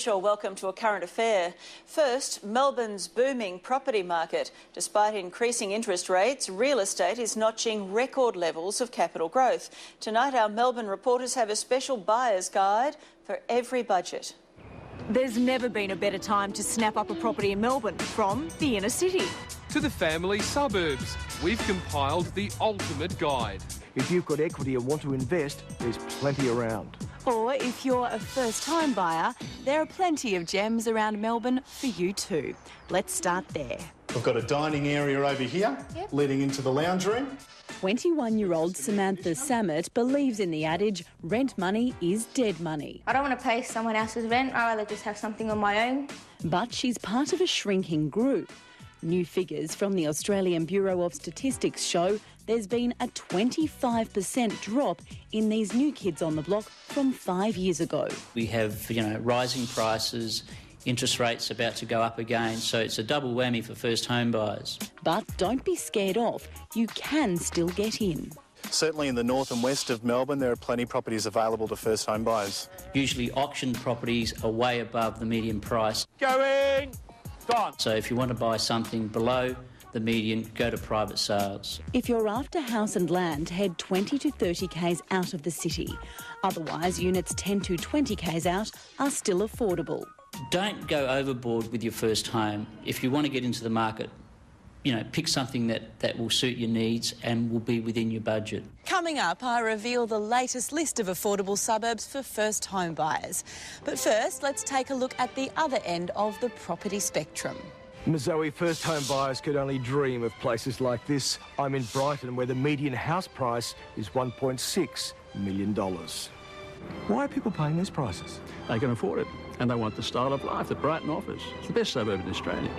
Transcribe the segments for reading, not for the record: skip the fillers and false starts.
Welcome to A Current Affair. First, Melbourne's booming property market. Despite increasing interest rates, real estate is notching record levels of capital growth. Tonight, our Melbourne reporters have a special buyer's guide for every budget. There's never been a better time to snap up a property in Melbourne, from the inner city to the family suburbs. We've compiled the ultimate guide. If you've got equity and want to invest, there's plenty around. Or if you're a first-time buyer, there are plenty of gems around Melbourne for you too. Let's start there. We've got a dining area over here, leading into the lounge room. 21-year-old Samantha Samet believes in the adage, rent money is dead money. I don't want to pay someone else's rent. I'd rather just have something on my own. But she's part of a shrinking group. New figures from the Australian Bureau of Statistics show there's been a 25% drop in these new kids on the block from 5 years ago. We have, rising prices, interest rates about to go up again, so it's a double whammy for first home buyers. But don't be scared off. You can still get in. Certainly in the north and west of Melbourne, there are plenty of properties available to first home buyers. Usually auction properties are way above the median price. Going! Gone. So if you want to buy something below the median, go to private sales. If you're after house and land, head 20 to 30 k's out of the city. Otherwise, units 10 to 20 k's out are still affordable. Don't go overboard with your first home. If you want to get into the market, pick something that will suit your needs and will be within your budget. Coming up, I reveal the latest list of affordable suburbs for first home buyers. But first, let's take a look at the other end of the property spectrum. Mazoe, first home buyers could only dream of places like this. I'm in Brighton, where the median house price is $1.6 million. Why are people paying these prices? They can afford it, and they want the style of life that Brighton offers. It's the best suburb in Australia.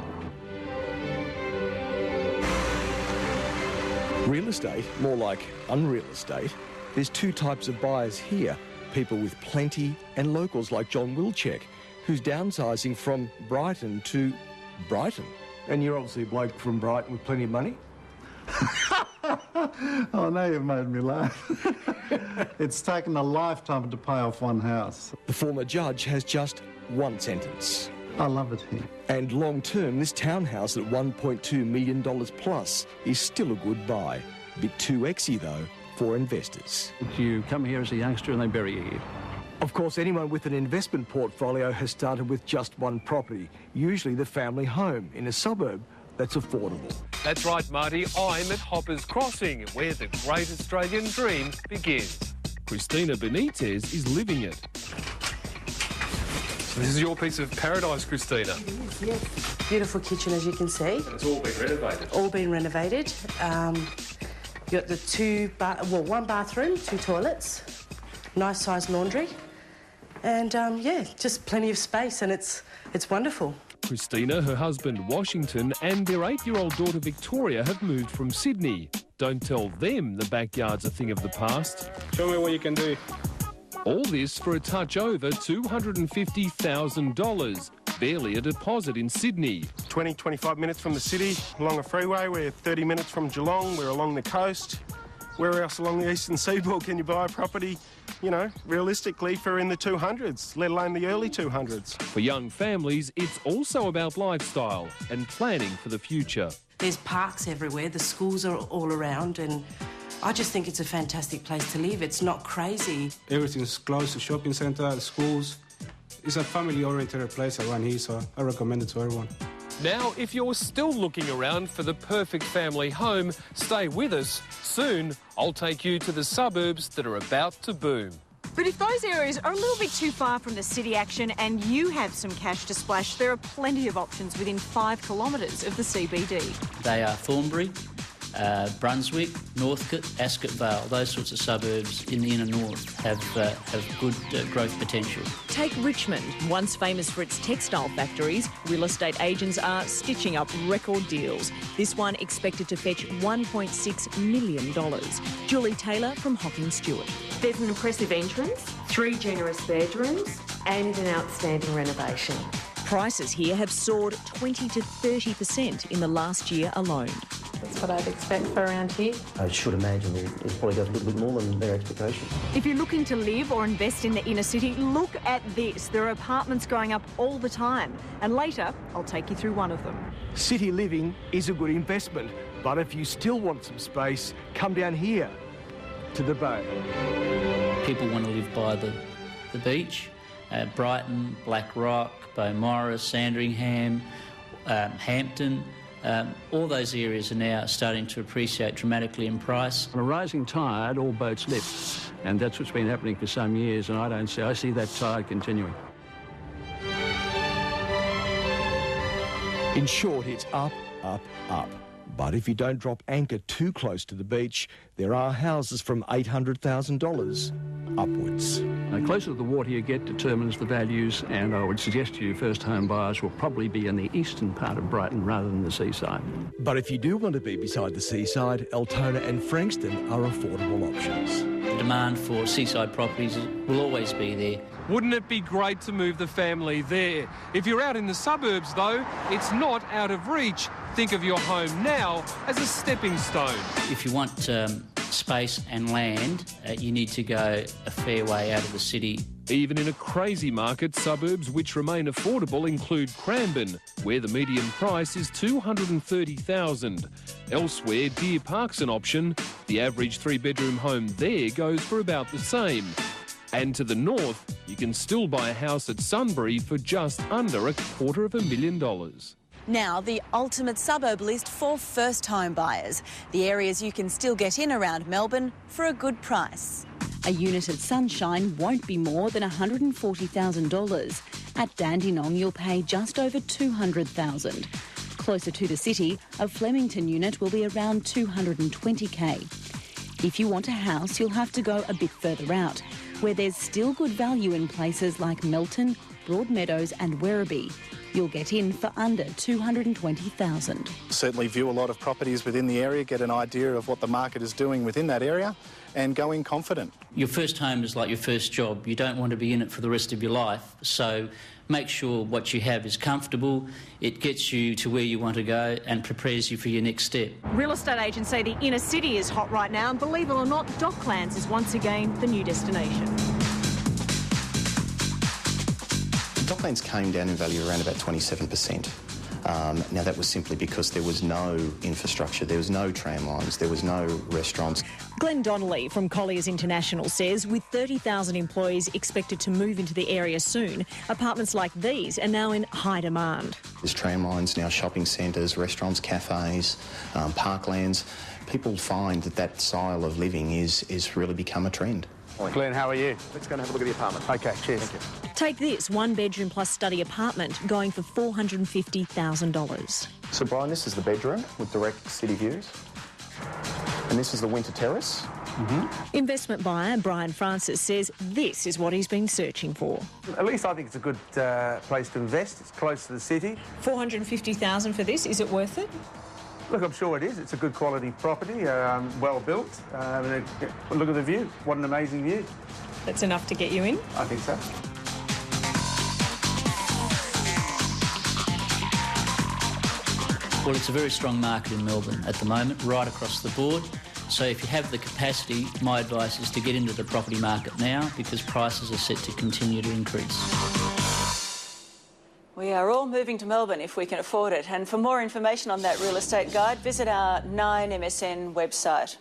Real estate, more like unreal estate. There's two types of buyers here. People with plenty and locals like John Wilczek, who's downsizing from Brighton to Brighton. And you're obviously a bloke from Brighton with plenty of money? Oh, now you've made me laugh. It's taken a lifetime to pay off one house. The former judge has just one sentence. I love it here. And long-term, this townhouse at $1.2 million plus is still a good buy. A bit too exy, though, for investors. You come here as a youngster and they bury you here. Of course, anyone with an investment portfolio has started with just one property, usually the family home in a suburb that's affordable. That's right, Marty. I'm at Hoppers Crossing, where the great Australian dream begins. Christina Benitez is living it. So this is your piece of paradise, Christina. Yes. Beautiful kitchen, as you can see. And it's all been renovated. All been renovated. You got the one bathroom, 2 toilets, nice sized laundry, and just plenty of space, and it's wonderful. Christina, her husband Washington, and their 8-year-old daughter Victoria have moved from Sydney. Don't tell them the backyard's a thing of the past. Show me what you can do. All this for a touch over $250,000. Barely a deposit in Sydney. 25 minutes from the city, along a freeway. We're 30 minutes from Geelong. We're along the coast. Where else along the eastern seaboard can you buy a property, realistically for in the 200s, let alone the early 200s? For young families, it's also about lifestyle and planning for the future. There's parks everywhere, the schools are all around, and I just think it's a fantastic place to live. It's not crazy. Everything's close, the shopping centre, the schools. It's a family-oriented place around here, so I recommend it to everyone. Now, if you're still looking around for the perfect family home, stay with us. Soon, I'll take you to the suburbs that are about to boom. But if those areas are a little bit too far from the city action and you have some cash to splash, there are plenty of options within 5 kilometres of the CBD. They are Thornbury, Brunswick, Northcote, Ascot Vale. Those sorts of suburbs in the inner north have good growth potential. Take Richmond. Once famous for its textile factories, real estate agents are stitching up record deals. This one expected to fetch $1.6 million. Julie Taylor from Hocking Stewart. There's an impressive entrance, 3 generous bedrooms and an outstanding renovation. Prices here have soared 20 to 30% in the last year alone. It's what I'd expect for around here. I should imagine it probably goes a little bit more than their expectation. If you're looking to live or invest in the inner city, look at this. There are apartments going up all the time. And later, I'll take you through one of them. City living is a good investment, but if you still want some space, come down here to the Bay. People want to live by the beach. Brighton, Black Rock, Beaumaris, Sandringham, Hampton, all those areas are now starting to appreciate dramatically in price. On a rising tide, all boats lift, and that's what's been happening for some years, and I see that tide continuing. In short, it's up, up, up. But if you don't drop anchor too close to the beach, there are houses from $800,000 upwards. The closer to the water you get determines the values, and I would suggest to you first home buyers will probably be in the eastern part of Brighton rather than the seaside. But if you do want to be beside the seaside, Altona and Frankston are affordable options. The demand for seaside properties will always be there. Wouldn't it be great to move the family there? If you're out in the suburbs, though, it's not out of reach. Think of your home now as a stepping stone. If you want space and land, you need to go a fair way out of the city. Even in a crazy market, suburbs which remain affordable include Cranbourne, where the median price is $230,000. Elsewhere, Deer Park's an option. The average three-bedroom home there goes for about the same. And to the north, you can still buy a house at Sunbury for just under $250,000. Now, the ultimate suburb list for first home buyers. The areas you can still get in around Melbourne for a good price. A unit at Sunshine won't be more than $140,000. At Dandenong, you'll pay just over $200,000. Closer to the city, a Flemington unit will be around $220K. If you want a house, you'll have to go a bit further out, where there's still good value in places like Melton, Broadmeadows and Werribee. You'll get in for under $220,000. Certainly view a lot of properties within the area, get an idea of what the market is doing within that area and go in confident. Your first home is like your first job. You don't want to be in it for the rest of your life, so make sure what you have is comfortable, it gets you to where you want to go and prepares you for your next step. Real estate agents say the inner city is hot right now, and believe it or not, Docklands is once again the new destination. Docklands came down in value around about 27%. Now that was simply because there was no infrastructure, there was no tram lines, there was no restaurants. Glenn Donnelly from Colliers International says with 30,000 employees expected to move into the area soon, apartments like these are now in high demand. There's tram lines now, shopping centres, restaurants, cafes, parklands. People find that style of living is really become a trend. Glenn, how are you? Let's go and have a look at the apartment. OK, cheers. Thank you. Take this one-bedroom plus study apartment going for $450,000. So, Brian, this is the bedroom with direct city views. And this is the winter terrace. Investment buyer Brian Francis says this is what he's been searching for. At least I think it's a good place to invest. It's close to the city. $450,000 for this, is it worth it? Look, I'm sure it is. It's a good quality property, well built. Look at the view. What an amazing view. That's enough to get you in? I think so. Well, it's a very strong market in Melbourne at the moment, right across the board. So if you have the capacity, my advice is to get into the property market now because prices are set to continue to increase. We are all moving to Melbourne if we can afford it. And for more information on that real estate guide, visit our 9MSN website.